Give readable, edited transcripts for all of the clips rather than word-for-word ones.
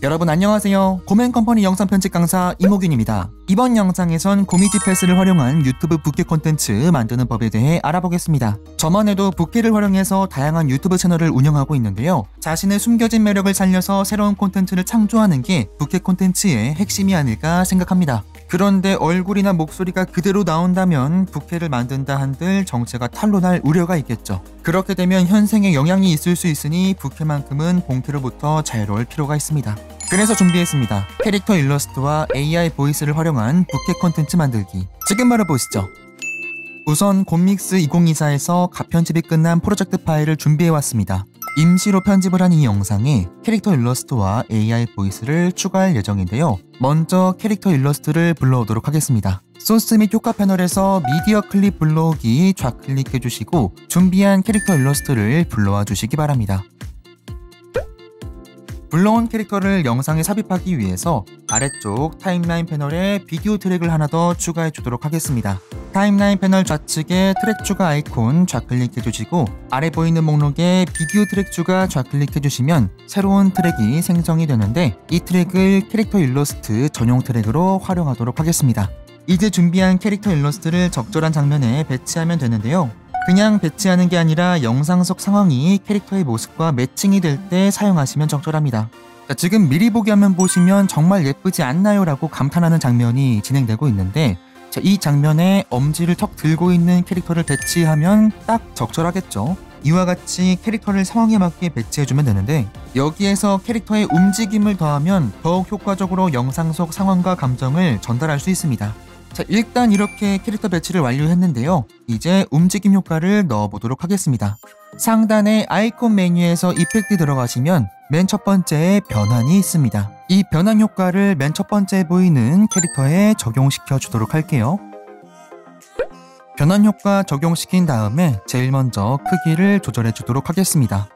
여러분 안녕하세요. 고맨컴퍼니 영상 편집 강사 이모균입니다. 이번 영상에선 고미지 패스를 활용한 유튜브 붓기 콘텐츠 만드는 법에 대해 알아보겠습니다. 저만 해도 붓기를 활용해서 다양한 유튜브 채널을 운영하고 있는데요. 자신의 숨겨진 매력을 살려서 새로운 콘텐츠를 창조하는 게 붓기 콘텐츠의 핵심이 아닐까 생각합니다. 그런데 얼굴이나 목소리가 그대로 나온다면 부캐를 만든다 한들 정체가 탄로날 우려가 있겠죠. 그렇게 되면 현생에 영향이 있을 수 있으니 부캐만큼은 본캐로부터 자유로울 필요가 있습니다. 그래서 준비했습니다. 캐릭터 일러스트와 AI 보이스를 활용한 부캐 콘텐츠 만들기. 지금 바로 보시죠. 우선 곰믹스 2024에서 가편집이 끝난 프로젝트 파일을 준비해왔습니다. 임시로 편집을 한 이 영상에 캐릭터 일러스트와 AI 보이스를 추가할 예정인데요. 먼저 캐릭터 일러스트를 불러오도록 하겠습니다. 소스 및 효과 패널에서 미디어 클립 불러오기 좌클릭해주시고 준비한 캐릭터 일러스트를 불러와 주시기 바랍니다. 불러온 캐릭터를 영상에 삽입하기 위해서 아래쪽 타임라인 패널에 비디오 트랙을 하나 더 추가해 주도록 하겠습니다. 타임라인 패널 좌측에 트랙 추가 아이콘 좌클릭해 주시고 아래 보이는 목록에 비디오 트랙 추가 좌클릭해 주시면 새로운 트랙이 생성이 되는데 이 트랙을 캐릭터 일러스트 전용 트랙으로 활용하도록 하겠습니다. 이제 준비한 캐릭터 일러스트를 적절한 장면에 배치하면 되는데요. 그냥 배치하는 게 아니라 영상 속 상황이 캐릭터의 모습과 매칭이 될 때 사용하시면 적절합니다. 자, 지금 미리 보기 화면 보시면 정말 예쁘지 않나요? 라고 감탄하는 장면이 진행되고 있는데 자, 이 장면에 엄지를 턱 들고 있는 캐릭터를 배치하면 딱 적절하겠죠. 이와 같이 캐릭터를 상황에 맞게 배치해주면 되는데 여기에서 캐릭터의 움직임을 더하면 더욱 효과적으로 영상 속 상황과 감정을 전달할 수 있습니다. 자, 일단 이렇게 캐릭터 배치를 완료했는데요. 이제 움직임 효과를 넣어보도록 하겠습니다. 상단의 아이콘 메뉴에서 이펙트 들어가시면 맨 첫 번째에 변환이 있습니다. 이 변환 효과를 맨 첫 번째에 보이는 캐릭터에 적용시켜 주도록 할게요. 변환 효과 적용시킨 다음에 제일 먼저 크기를 조절해 주도록 하겠습니다.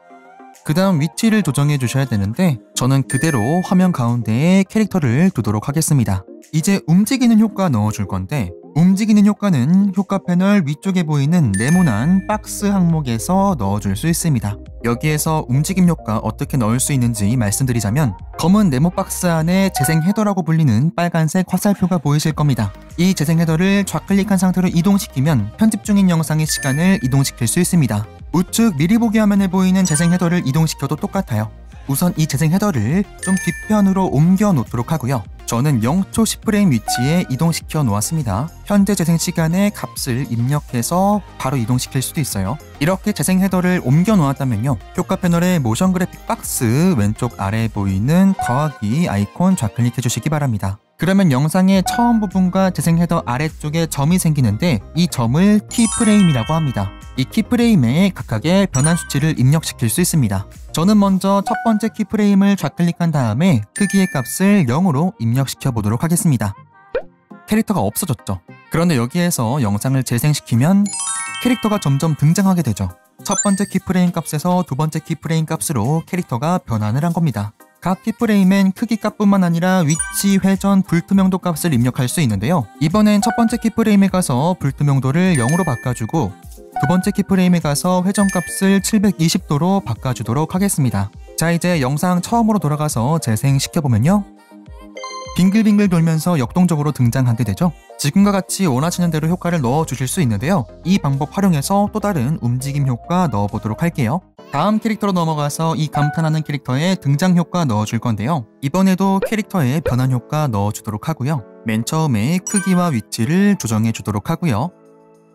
그 다음 위치를 조정해 주셔야 되는데 저는 그대로 화면 가운데에 캐릭터를 두도록 하겠습니다. 이제 움직이는 효과 넣어줄 건데 움직이는 효과는 효과 패널 위쪽에 보이는 네모난 박스 항목에서 넣어줄 수 있습니다. 여기에서 움직임 효과 어떻게 넣을 수 있는지 말씀드리자면 검은 네모 박스 안에 재생 헤더라고 불리는 빨간색 화살표가 보이실 겁니다. 이 재생 헤더를 좌클릭한 상태로 이동시키면 편집 중인 영상의 시간을 이동시킬 수 있습니다. 우측 미리 보기 화면에 보이는 재생 헤더를 이동시켜도 똑같아요. 우선 이 재생 헤더를 좀 뒤편으로 옮겨 놓도록 하고요. 저는 0초 10프레임 위치에 이동시켜 놓았습니다. 현재 재생 시간의 값을 입력해서 바로 이동시킬 수도 있어요. 이렇게 재생 헤더를 옮겨 놓았다면요. 효과 패널의 모션 그래픽 박스 왼쪽 아래에 보이는 더하기 아이콘 좌클릭해 주시기 바랍니다. 그러면 영상의 처음 부분과 재생 헤더 아래쪽에 점이 생기는데 이 점을 키프레임이라고 합니다. 이 키프레임에 각각의 변환 수치를 입력시킬 수 있습니다. 저는 먼저 첫 번째 키프레임을 좌클릭한 다음에 크기의 값을 0으로 입력시켜 보도록 하겠습니다. 캐릭터가 없어졌죠. 그런데 여기에서 영상을 재생시키면 캐릭터가 점점 등장하게 되죠. 첫 번째 키프레임 값에서 두 번째 키프레임 값으로 캐릭터가 변환을 한 겁니다. 각 키프레임엔 크기 값뿐만 아니라 위치, 회전, 불투명도 값을 입력할 수 있는데요. 이번엔 첫 번째 키프레임에 가서 불투명도를 0으로 바꿔주고 두 번째 키프레임에 가서 회전값을 720도로 바꿔주도록 하겠습니다. 자, 이제 영상 처음으로 돌아가서 재생시켜보면요. 빙글빙글 돌면서 역동적으로 등장하게 되죠. 지금과 같이 원하시는 대로 효과를 넣어주실 수 있는데요. 이 방법 활용해서 또 다른 움직임 효과 넣어보도록 할게요. 다음 캐릭터로 넘어가서 이 감탄하는 캐릭터의 등장 효과 넣어줄 건데요. 이번에도 캐릭터의 변환 효과 넣어주도록 하고요. 맨 처음에 크기와 위치를 조정해 주도록 하고요.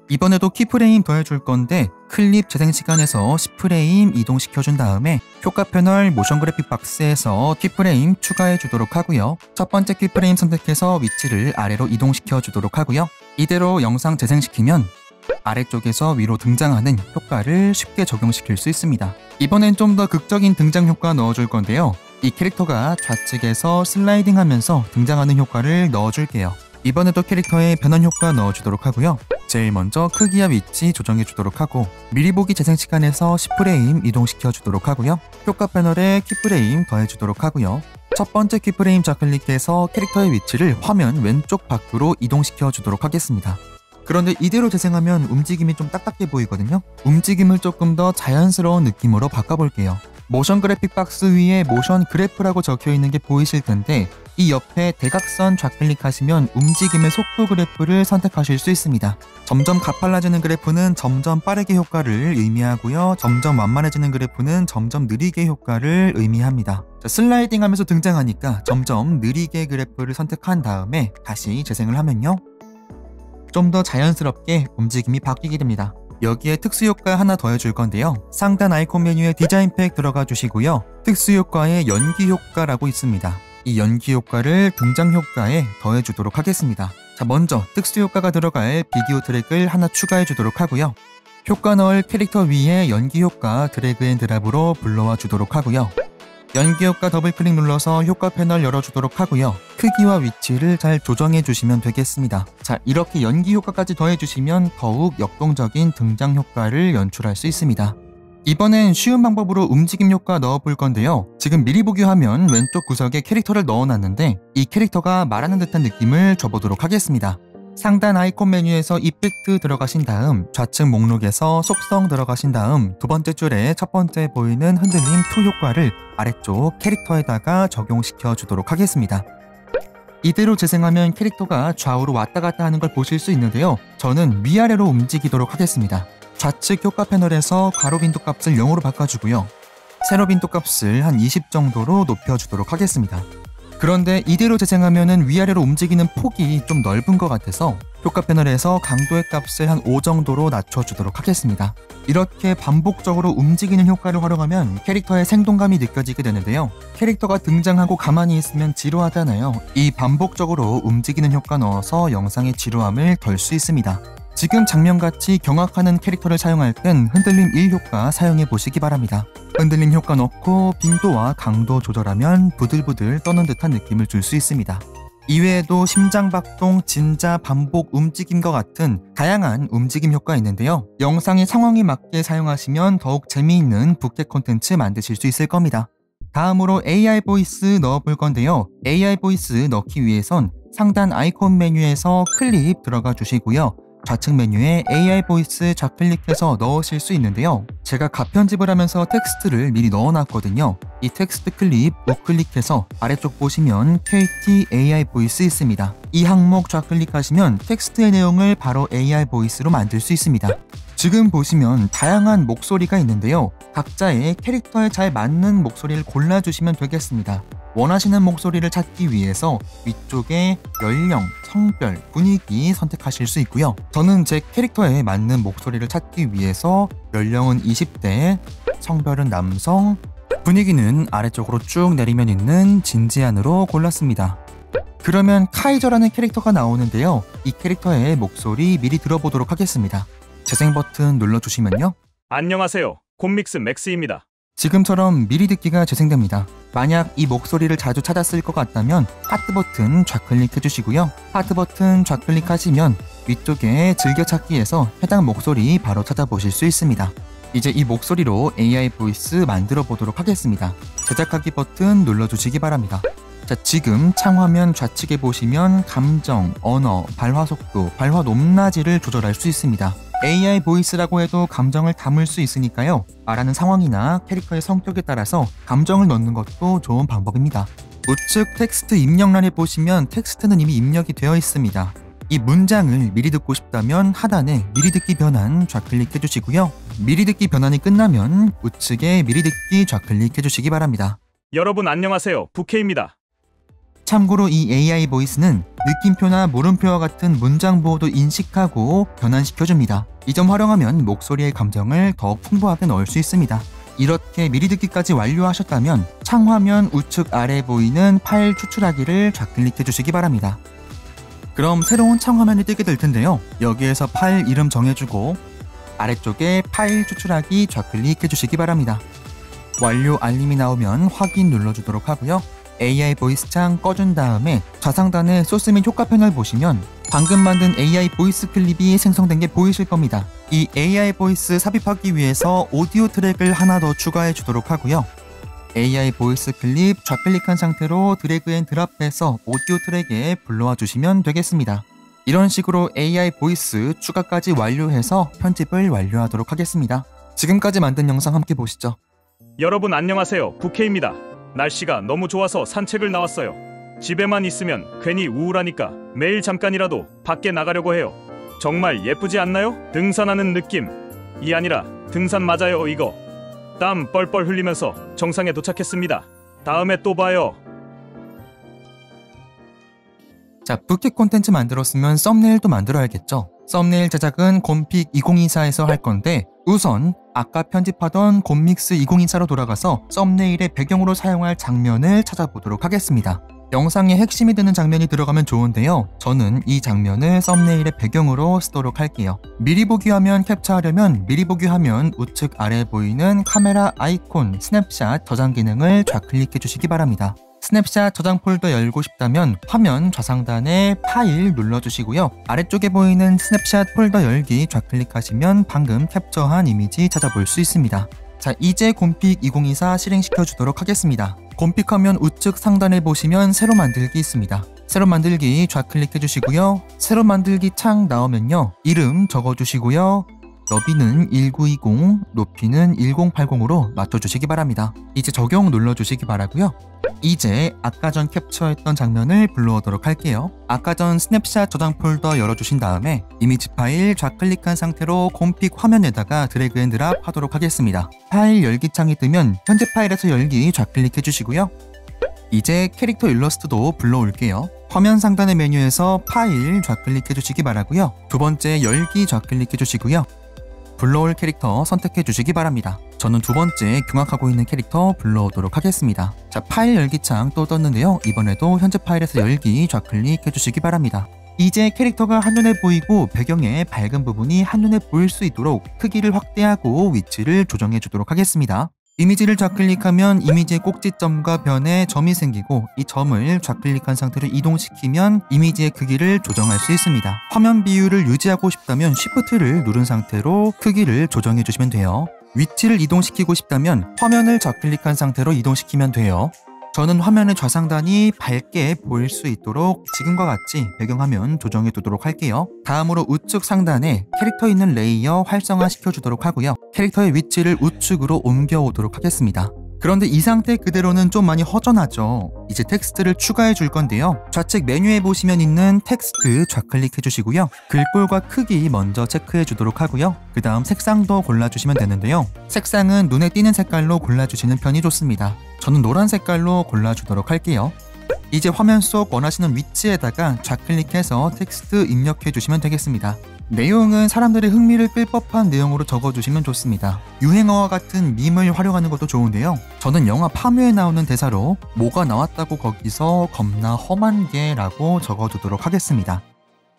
이번에도 키프레임 더해줄 건데 클립 재생 시간에서 10프레임 이동시켜준 다음에 효과 패널 모션 그래픽 박스에서 키프레임 추가해 주도록 하고요. 첫 번째 키프레임 선택해서 위치를 아래로 이동시켜 주도록 하고요. 이대로 영상 재생시키면 아래쪽에서 위로 등장하는 효과를 쉽게 적용시킬 수 있습니다. 이번엔 좀 더 극적인 등장 효과 넣어줄 건데요. 이 캐릭터가 좌측에서 슬라이딩 하면서 등장하는 효과를 넣어줄게요. 이번에도 캐릭터의 변환 효과 넣어주도록 하고요. 제일 먼저 크기와 위치 조정해 주도록 하고 미리 보기 재생 시간에서 10프레임 이동시켜 주도록 하고요. 효과 패널에 키프레임 더해 주도록 하고요. 첫 번째 키프레임 좌클릭해서 캐릭터의 위치를 화면 왼쪽 밖으로 이동시켜 주도록 하겠습니다. 그런데 이대로 재생하면 움직임이 좀 딱딱해 보이거든요. 움직임을 조금 더 자연스러운 느낌으로 바꿔볼게요. 모션 그래픽 박스 위에 모션 그래프라고 적혀 있는 게 보이실 텐데 이 옆에 대각선 좌클릭하시면 움직임의 속도 그래프를 선택하실 수 있습니다. 점점 가팔라지는 그래프는 점점 빠르게 효과를 의미하고요. 점점 완만해지는 그래프는 점점 느리게 효과를 의미합니다. 자, 슬라이딩 하면서 등장하니까 점점 느리게 그래프를 선택한 다음에 다시 재생을 하면요. 좀 더 자연스럽게 움직임이 바뀌게 됩니다. 여기에 특수효과 하나 더해줄 건데요. 상단 아이콘 메뉴에 디자인 팩 들어가 주시고요. 특수효과에 연기효과라고 있습니다. 이 연기효과를 등장효과에 더해주도록 하겠습니다. 자, 먼저 특수효과가 들어갈 비디오 트랙을 하나 추가해주도록 하고요. 효과 넣을 캐릭터 위에 연기효과 드래그 앤 드랍으로 불러와 주도록 하고요. 연기효과 더블클릭 눌러서 효과 패널 열어주도록 하고요. 크기와 위치를 잘 조정해 주시면 되겠습니다. 자, 이렇게 연기효과까지 더해주시면 더욱 역동적인 등장효과를 연출할 수 있습니다. 이번엔 쉬운 방법으로 움직임 효과 넣어볼 건데요. 지금 미리 보기 화면 왼쪽 구석에 캐릭터를 넣어놨는데 이 캐릭터가 말하는 듯한 느낌을 줘보도록 하겠습니다. 상단 아이콘 메뉴에서 이펙트 들어가신 다음 좌측 목록에서 속성 들어가신 다음 두 번째 줄에 첫 번째 보이는 흔들림 2 효과를 아래쪽 캐릭터에다가 적용시켜 주도록 하겠습니다. 이대로 재생하면 캐릭터가 좌우로 왔다 갔다 하는 걸 보실 수 있는데요. 저는 위아래로 움직이도록 하겠습니다. 좌측 효과 패널에서 가로 빈도 값을 0으로 바꿔주고요. 세로 빈도 값을 한 20 정도로 높여주도록 하겠습니다. 그런데 이대로 재생하면 위아래로 움직이는 폭이 좀 넓은 것 같아서 효과 패널에서 강도의 값을 한 5 정도로 낮춰주도록 하겠습니다. 이렇게 반복적으로 움직이는 효과를 활용하면 캐릭터의 생동감이 느껴지게 되는데요. 캐릭터가 등장하고 가만히 있으면 지루하잖아요. 이 반복적으로 움직이는 효과 넣어서 영상의 지루함을 덜 수 있습니다. 지금 장면같이 경악하는 캐릭터를 사용할 땐 흔들림 1 효과 사용해 보시기 바랍니다. 흔들림 효과 넣고 빈도와 강도 조절하면 부들부들 떠는 듯한 느낌을 줄 수 있습니다. 이외에도 심장박동, 진자, 반복, 움직임과 같은 다양한 움직임 효과가 있는데요. 영상의 상황에 맞게 사용하시면 더욱 재미있는 부캐 콘텐츠 만드실 수 있을 겁니다. 다음으로 AI 보이스 넣어볼 건데요. AI 보이스 넣기 위해선 상단 아이콘 메뉴에서 클립 들어가 주시고요. 좌측 메뉴에 AI 보이스 좌클릭해서 넣으실 수 있는데요. 제가 가편집을 하면서 텍스트를 미리 넣어놨거든요. 이 텍스트 클립 우클릭해서 아래쪽 보시면 KT AI 보이스 있습니다. 이 항목 좌클릭하시면 텍스트의 내용을 바로 AI 보이스로 만들 수 있습니다. 지금 보시면 다양한 목소리가 있는데요. 각자의 캐릭터에 잘 맞는 목소리를 골라주시면 되겠습니다. 원하시는 목소리를 찾기 위해서 위쪽에 연령, 성별, 분위기 선택하실 수 있고요. 저는 제 캐릭터에 맞는 목소리를 찾기 위해서 연령은 20대, 성별은 남성, 분위기는 아래쪽으로 쭉 내리면 있는 진지한으로 골랐습니다. 그러면 카이저라는 캐릭터가 나오는데요. 이 캐릭터의 목소리 미리 들어보도록 하겠습니다. 재생 버튼 눌러주시면요. 안녕하세요. 콤믹스 맥스입니다. 지금처럼 미리 듣기가 재생됩니다. 만약 이 목소리를 자주 찾았을 것 같다면 하트 버튼 좌클릭 해주시고요. 하트 버튼 좌클릭하시면 위쪽에 즐겨찾기에서 해당 목소리 바로 찾아보실 수 있습니다. 이제 이 목소리로 AI 보이스 만들어 보도록 하겠습니다. 제작하기 버튼 눌러주시기 바랍니다. 자, 지금 창화면 좌측에 보시면 감정, 언어, 발화 속도, 발화 높낮이를 조절할 수 있습니다. AI 보이스라고 해도 감정을 담을 수 있으니까요. 말하는 상황이나 캐릭터의 성격에 따라서 감정을 넣는 것도 좋은 방법입니다. 우측 텍스트 입력란에 보시면 텍스트는 이미 입력이 되어 있습니다. 이 문장을 미리 듣고 싶다면 하단에 미리 듣기 변환 좌클릭 해주시고요. 미리 듣기 변환이 끝나면 우측에 미리 듣기 좌클릭 해주시기 바랍니다. 여러분 안녕하세요. 부케입니다. 참고로 이 AI 보이스는 느낌표나 물음표와 같은 문장 보호도 인식하고 변환시켜줍니다. 이 점 활용하면 목소리의 감정을 더 풍부하게 넣을 수 있습니다. 이렇게 미리 듣기까지 완료하셨다면 창화면 우측 아래에 보이는 파일 추출하기를 좌클릭해 주시기 바랍니다. 그럼 새로운 창화면이 뜨게 될 텐데요. 여기에서 파일 이름 정해주고 아래쪽에 파일 추출하기 좌클릭해 주시기 바랍니다. 완료 알림이 나오면 확인 눌러주도록 하고요. AI 보이스 창 꺼준 다음에 좌상단에 소스 및 효과 패널 보시면 방금 만든 AI 보이스 클립이 생성된 게 보이실 겁니다. 이 AI 보이스 삽입하기 위해서 오디오 트랙을 하나 더 추가해 주도록 하고요. AI 보이스 클립 좌클릭한 상태로 드래그 앤 드랍해서 오디오 트랙에 불러와 주시면 되겠습니다. 이런 식으로 AI 보이스 추가까지 완료해서 편집을 완료하도록 하겠습니다. 지금까지 만든 영상 함께 보시죠. 여러분 안녕하세요. 부케입니다. 날씨가 너무 좋아서 산책을 나왔어요. 집에만 있으면 괜히 우울하니까 매일 잠깐이라도 밖에 나가려고 해요. 정말 예쁘지 않나요? 등산하는 느낌. 이 아니라 등산 맞아요 이거. 땀 뻘뻘 흘리면서 정상에 도착했습니다. 다음에 또 봐요. 자, 부캐 콘텐츠 만들었으면 썸네일도 만들어야겠죠. 썸네일 제작은 곰픽 2024에서 할 건데 우선 아까 편집하던 곰믹스 2024로 돌아가서 썸네일의 배경으로 사용할 장면을 찾아보도록 하겠습니다. 영상의 핵심이 되는 장면이 들어가면 좋은데요. 저는 이 장면을 썸네일의 배경으로 쓰도록 할게요. 미리 보기 화면 캡처하려면 미리 보기 화면 우측 아래 보이는 카메라 아이콘 스냅샷 저장 기능을 좌클릭해 주시기 바랍니다. 스냅샷 저장 폴더 열고 싶다면 화면 좌상단에 파일 눌러주시고요. 아래쪽에 보이는 스냅샷 폴더 열기 좌클릭하시면 방금 캡처한 이미지 찾아볼 수 있습니다. 자, 이제 곰픽 2024 실행시켜 주도록 하겠습니다. 곰픽 화면 우측 상단에 보시면 새로 만들기 있습니다. 새로 만들기 좌클릭해 주시고요. 새로 만들기 창 나오면요. 이름 적어주시고요. 너비는 1920, 높이는 1080으로 맞춰주시기 바랍니다. 이제 적용 눌러주시기 바라고요. 이제 아까 전 캡처했던 장면을 불러오도록 할게요. 아까 전 스냅샷 저장 폴더 열어주신 다음에 이미지 파일 좌클릭한 상태로 곰픽 화면에다가 드래그 앤 드랍 하도록 하겠습니다. 파일 열기 창이 뜨면 현재 파일에서 열기 좌클릭해 주시고요. 이제 캐릭터 일러스트도 불러올게요. 화면 상단의 메뉴에서 파일 좌클릭해 주시기 바라고요. 두 번째 열기 좌클릭해 주시고요. 불러올 캐릭터 선택해 주시기 바랍니다. 저는 두 번째 경악하고 있는 캐릭터 불러오도록 하겠습니다. 자, 파일 열기 창 또 떴는데요. 이번에도 현재 파일에서 열기 좌클릭해 주시기 바랍니다. 이제 캐릭터가 한눈에 보이고 배경의 밝은 부분이 한눈에 보일 수 있도록 크기를 확대하고 위치를 조정해 주도록 하겠습니다. 이미지를 좌클릭하면 이미지의 꼭지점과 변에 점이 생기고 이 점을 좌클릭한 상태로 이동시키면 이미지의 크기를 조정할 수 있습니다. 화면 비율을 유지하고 싶다면 Shift를 누른 상태로 크기를 조정해 주시면 돼요. 위치를 이동시키고 싶다면 화면을 좌클릭한 상태로 이동시키면 돼요. 저는 화면의 좌상단이 밝게 보일 수 있도록 지금과 같이 배경화면 조정해 두도록 할게요. 다음으로 우측 상단에 캐릭터 있는 레이어 활성화 시켜주도록 하고요. 캐릭터의 위치를 우측으로 옮겨오도록 하겠습니다. 그런데 이 상태 그대로는 좀 많이 허전하죠. 이제 텍스트를 추가해 줄 건데요. 좌측 메뉴에 보시면 있는 텍스트 좌클릭해 주시고요. 글꼴과 크기 먼저 체크해 주도록 하고요. 그 다음 색상도 골라주시면 되는데요. 색상은 눈에 띄는 색깔로 골라주시는 편이 좋습니다. 저는 노란 색깔로 골라주도록 할게요. 이제 화면 속 원하시는 위치에다가 좌클릭해서 텍스트 입력해 주시면 되겠습니다. 내용은 사람들의 흥미를 끌 법한 내용으로 적어주시면 좋습니다. 유행어와 같은 밈을 활용하는 것도 좋은데요. 저는 영화 파묘에 나오는 대사로 뭐가 나왔다고 거기서 겁나 험한 게 라고 적어두도록 하겠습니다.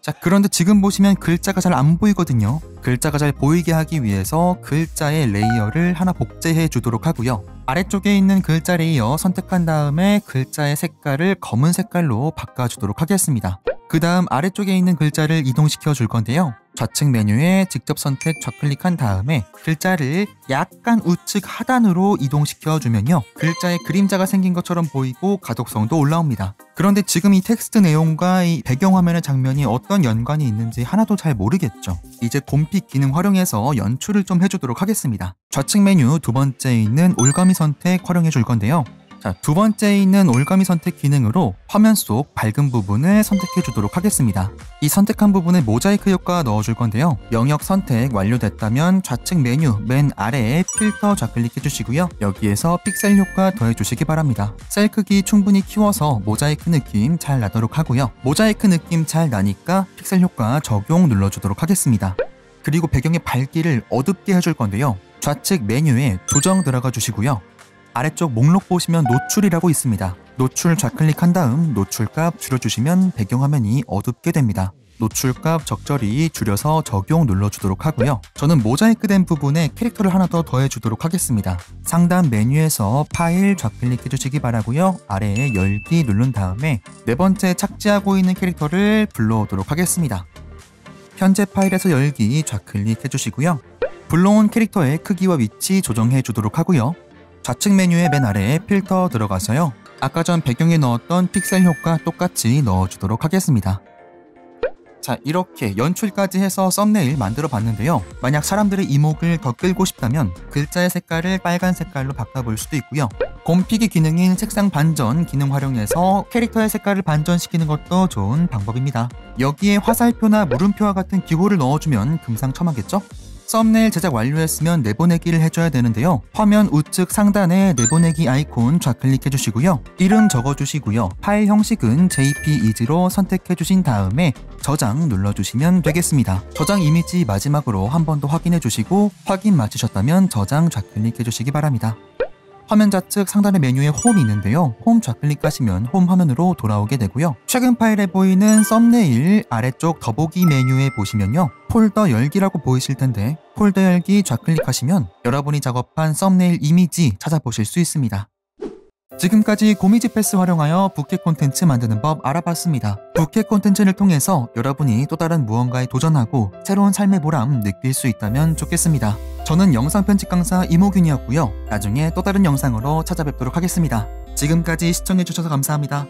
자, 그런데 지금 보시면 글자가 잘 안 보이거든요. 글자가 잘 보이게 하기 위해서 글자의 레이어를 하나 복제해 주도록 하고요. 아래쪽에 있는 글자 레이어 선택한 다음에 글자의 색깔을 검은 색깔로 바꿔주도록 하겠습니다. 그 다음 아래쪽에 있는 글자를 이동시켜 줄 건데요. 좌측 메뉴에 직접 선택 좌클릭한 다음에 글자를 약간 우측 하단으로 이동시켜 주면요. 글자에 그림자가 생긴 것처럼 보이고 가독성도 올라옵니다. 그런데 지금 이 텍스트 내용과 이 배경화면의 장면이 어떤 연관이 있는지 하나도 잘 모르겠죠. 이제 곰픽 기능 활용해서 연출을 좀 해주도록 하겠습니다. 좌측 메뉴 두 번째에 있는 올가미 선택 활용해 줄 건데요. 자, 두 번째에 있는 올가미 선택 기능으로 화면 속 밝은 부분을 선택해 주도록 하겠습니다. 이 선택한 부분에 모자이크 효과 넣어줄 건데요. 영역 선택 완료됐다면 좌측 메뉴 맨 아래에 필터 좌클릭해 주시고요. 여기에서 픽셀 효과 더해 주시기 바랍니다. 셀 크기 충분히 키워서 모자이크 느낌 잘 나도록 하고요. 모자이크 느낌 잘 나니까 픽셀 효과 적용 눌러주도록 하겠습니다. 그리고 배경의 밝기를 어둡게 해줄 건데요. 좌측 메뉴에 조정 들어가 주시고요. 아래쪽 목록 보시면 노출이라고 있습니다. 노출 좌클릭한 다음 노출값 줄여주시면 배경화면이 어둡게 됩니다. 노출값 적절히 줄여서 적용 눌러주도록 하고요. 저는 모자이크 된 부분에 캐릭터를 하나 더 더해주도록 하겠습니다. 상단 메뉴에서 파일 좌클릭해 주시기 바라고요. 아래에 열기 누른 다음에 네 번째 착지하고 있는 캐릭터를 불러오도록 하겠습니다. 현재 파일에서 열기 좌클릭해 주시고요. 불러온 캐릭터의 크기와 위치 조정해 주도록 하고요. 좌측 메뉴의 맨 아래에 필터 들어가서요. 아까 전 배경에 넣었던 픽셀 효과 똑같이 넣어주도록 하겠습니다. 자, 이렇게 연출까지 해서 썸네일 만들어 봤는데요. 만약 사람들의 이목을 더 끌고 싶다면 글자의 색깔을 빨간 색깔로 바꿔볼 수도 있고요. 곰피기 기능인 색상 반전 기능 활용해서 캐릭터의 색깔을 반전시키는 것도 좋은 방법입니다. 여기에 화살표나 물음표와 같은 기호를 넣어주면 금상첨화겠죠? 썸네일 제작 완료했으면 내보내기를 해줘야 되는데요. 화면 우측 상단에 내보내기 아이콘 좌클릭해주시고요. 이름 적어주시고요. 파일 형식은 JPEG로 선택해주신 다음에 저장 눌러주시면 되겠습니다. 저장 이미지 마지막으로 한 번 더 확인해주시고 확인 마치셨다면 저장 좌클릭해주시기 바랍니다. 화면 좌측 상단의 메뉴에 홈이 있는데요. 홈 좌클릭하시면 홈 화면으로 돌아오게 되고요. 최근 파일에 보이는 썸네일 아래쪽 더보기 메뉴에 보시면요. 폴더 열기라고 보이실 텐데 폴더 열기 좌클릭하시면 여러분이 작업한 썸네일 이미지 찾아보실 수 있습니다. 지금까지 고미지 패스 활용하여 부캐 콘텐츠 만드는 법 알아봤습니다. 부캐 콘텐츠를 통해서 여러분이 또 다른 무언가에 도전하고 새로운 삶의 보람 느낄 수 있다면 좋겠습니다. 저는 영상 편집 강사 이모균이었고요. 나중에 또 다른 영상으로 찾아뵙도록 하겠습니다. 지금까지 시청해주셔서 감사합니다.